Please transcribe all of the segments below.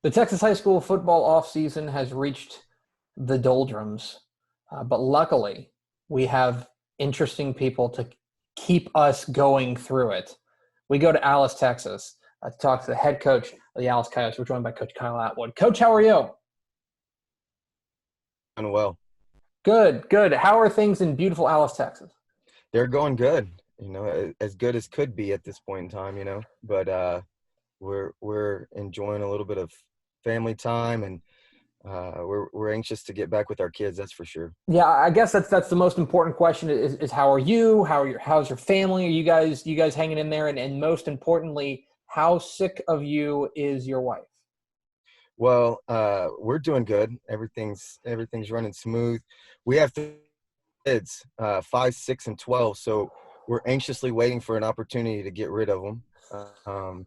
The Texas high school football offseason has reached the doldrums, but luckily we have interesting people to keep us going through it. We go to Alice, Texas, to talk to the head coach of the Alice Coyotes. We're joined by Coach Kyle Atwood. Coach, how are you? Doing well. Good, good. How are things in beautiful Alice, Texas? They're going good, as good as could be at this point in time, but we're enjoying a little bit of family time, and we're anxious to get back with our kids, that's for sure. Yeah, I guess that's the most important question is how are you? How's your family? Are you guys hanging in there? And most importantly, how sick of you is your wife? Well, we're doing good. Everything's running smooth. We have three kids, 5, 6, and 12, so we're anxiously waiting for an opportunity to get rid of them. Um,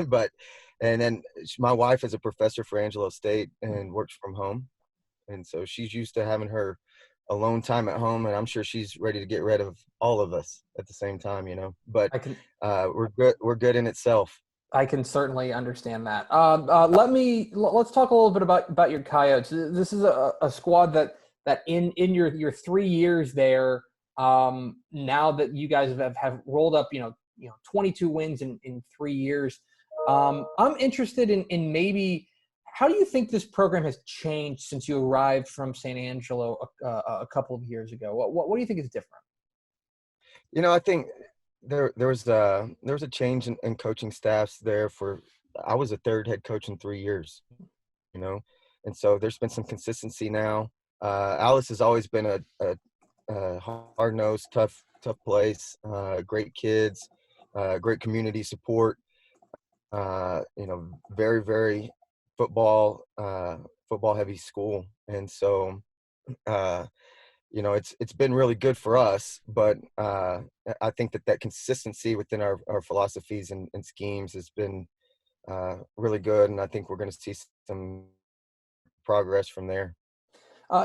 but and then my wife is a professor for Angelo State and works from home. And so she's used to having her alone time at home, and I'm sure she's ready to get rid of all of us at the same time. But I can we're good. We're good in itself. I can certainly understand that. Let's talk a little bit about your Coyotes. This is a squad that in your 3 years there. Now that you guys have rolled up, 22 wins in 3 years. I'm interested in maybe how do you think this program has changed since you arrived from San Angelo a couple of years ago? What do you think is different? I think there was a change in coaching staffs there. I was a third head coach in 3 years, you know, and so there's been some consistency now. Alice has always been a hard-nosed, tough place. Great kids, great community support. Very, very football heavy school, and so uh, it's been really good for us. But I think that consistency within our philosophies and schemes has been really good, and I think we're going to see some progress from there.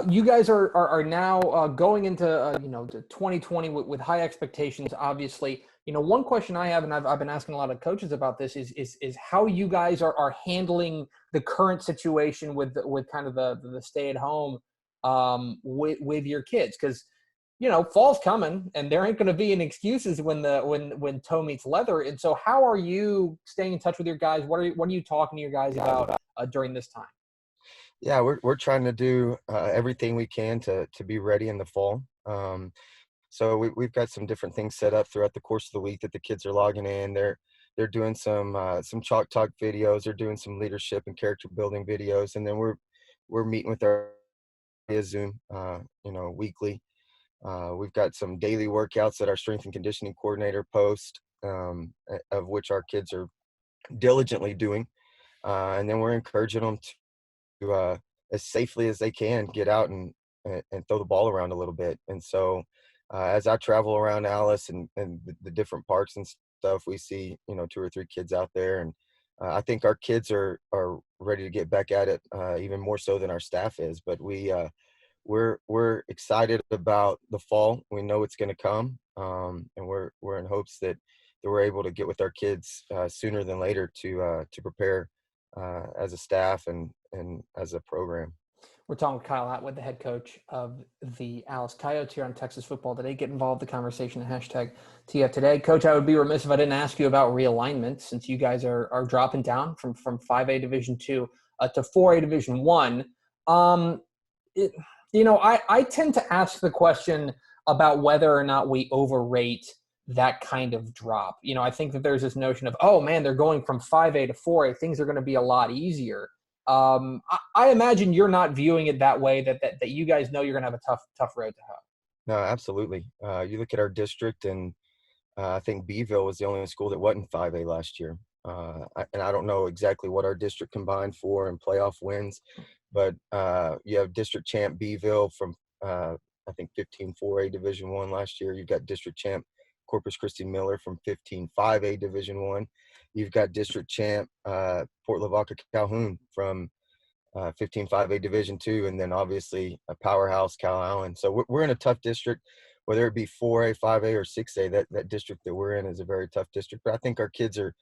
You guys are now going into to 2020 with high expectations. Obviously, one question I have, and I've been asking a lot of coaches about this, is how you guys are handling the current situation with kind of the stay at home with your kids, because fall's coming and there ain't going to be any excuses when toe meets leather. And so, how are you staying in touch with your guys? What are you talking to your guys about during this time? Yeah, we're trying to do everything we can to be ready in the fall. So we've got some different things set up throughout the course of the week that the kids are logging in. They're doing some chalk talk videos. They're doing some leadership and character building videos, and then we're meeting with our via Zoom, weekly. We've got some daily workouts that our strength and conditioning coordinator post, of which our kids are diligently doing, and then we're encouraging them to as safely as they can get out and throw the ball around a little bit. And so as I travel around Alice and the different parks and stuff, we see 2 or 3 kids out there, and I think our kids are ready to get back at it, even more so than our staff is. But we're excited about the fall. We know it's going to come, and we're in hopes that we're able to get with our kids sooner than later to prepare as a staff and as a program. We're talking with Kyle Atwood, the head coach of the Alice Coyotes here on Texas Football Today. Get involved in the conversation, hashtag TF Today. Coach, I would be remiss if I didn't ask you about realignment, since you guys are dropping down from 5A Division II to 4A Division I. I tend to ask the question about whether or not we overrate that kind of drop. I think that there's this notion of, oh man, they're going from 5A to 4A. Things are going to be a lot easier. I imagine you're not viewing it that way, that you guys know you're going to have a tough road to hoe. No, absolutely. You look at our district, and I think Beeville was the only school that wasn't 5A last year. And I don't know exactly what our district combined for in playoff wins, but you have district champ Beeville from I think 15 4A Division I last year. You've got district champ Corpus Christi Miller from 15 5A Division I. You've got district champ Port Lavaca Calhoun from 15 5A Division II, and then obviously a powerhouse Cal Allen. So we're in a tough district, whether it be 4A, 5A, or 6A. That district that we're in is a very tough district. But I think our kids are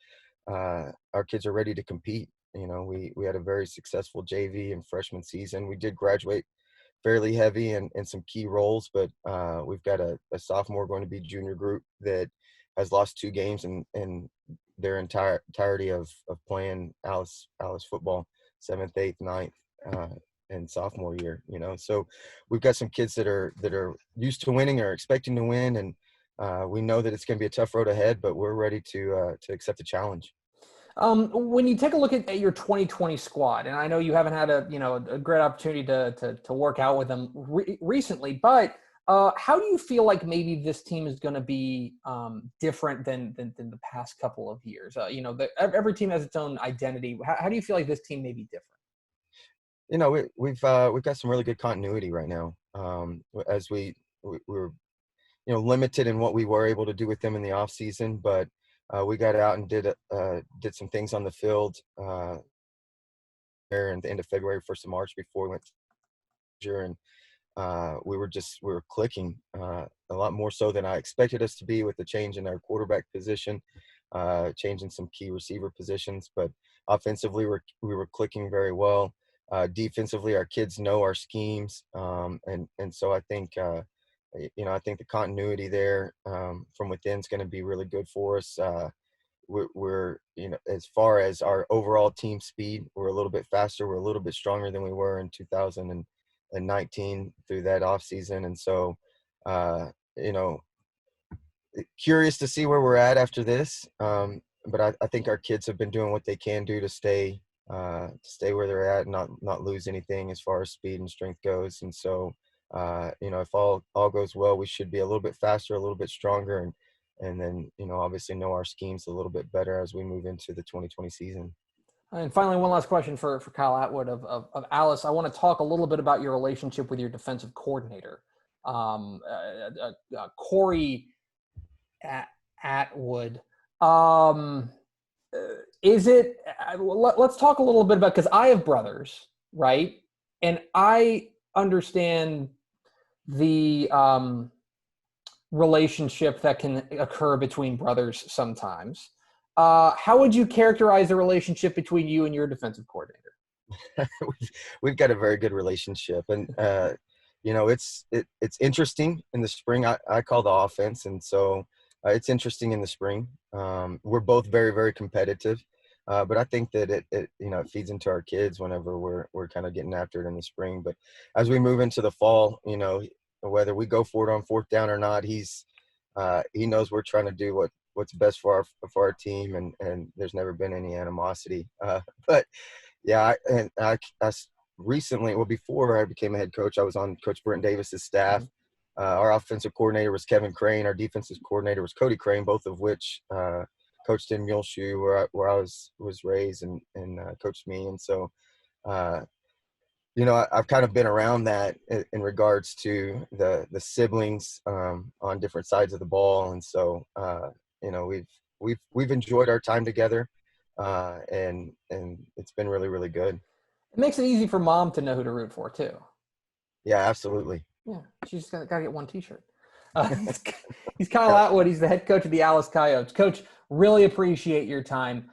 ready to compete. we had a very successful JV and freshman season. We did graduate fairly heavy in some key roles, but we've got a sophomore going to be junior group that has lost 2 games in their entirety of playing Alice football, 7th, 8th, 9th, and sophomore year. So we've got some kids that are used to winning or expecting to win, and we know that it's going to be a tough road ahead, but we're ready to accept the challenge. When you take a look at your 2020 squad, and I know you haven't had a great opportunity to work out with them recently, but how do you feel like maybe this team is going to be different than the past couple of years? Every team has its own identity. How do you feel like this team may be different? We've got some really good continuity right now. As we were limited in what we were able to do with them in the off season, but we got out and did some things on the field there in the end of February, 1st of March, before we went to and we were clicking a lot more so than I expected us to be, with the change in our quarterback position, changing some key receiver positions. But offensively, we were clicking very well. Defensively, our kids know our schemes, and so I think I think the continuity there from within is going to be really good for us. We're as far as our overall team speed, we're a little bit faster. We're a little bit stronger than we were in 2019 through that off season. And so, curious to see where we're at after this. But I think our kids have been doing what they can do to stay where they're at, and not lose anything as far as speed and strength goes. And so, if all goes well, we should be a little bit faster, a little bit stronger, and then, obviously know our schemes a little bit better as we move into the 2020 season. And finally, one last question for Kyle Atwood of Alice. I want to talk a little bit about your relationship with your defensive coordinator, Corey Atwood. Let's talk a little bit about, because I have brothers, right? And I understand the relationship that can occur between brothers sometimes. How would you characterize the relationship between you and your defensive coordinator? We've got a very good relationship, and it's interesting in the spring. I call the offense, and so it's interesting in the spring. We're both very, very competitive, but I think that it feeds into our kids whenever we're kind of getting after it in the spring. But as we move into the fall, whether we go for it on 4th down or not, he knows we're trying to do what's best for our team, and there's never been any animosity. But yeah, I recently, before I became a head coach, I was on Coach Brent Davis's staff. Our offensive coordinator was Kevin Crane. Our defensive coordinator was Cody Crane, both of which coached in Muleshoe, where I was raised, and coached me. And so, I've kind of been around that in regards to the siblings on different sides of the ball. And so, we've enjoyed our time together, and it's been really, really good. It makes it easy for mom to know who to root for too. Yeah, absolutely. Yeah, she's got to get one T-shirt. He's Kyle Atwood. He's the head coach of the Alice Coyotes. Coach, really appreciate your time.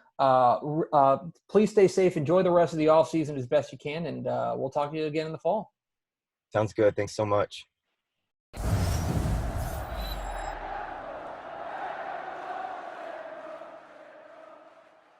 Please stay safe. Enjoy the rest of the off season as best you can, and we'll talk to you again in the fall. Sounds good. Thanks so much.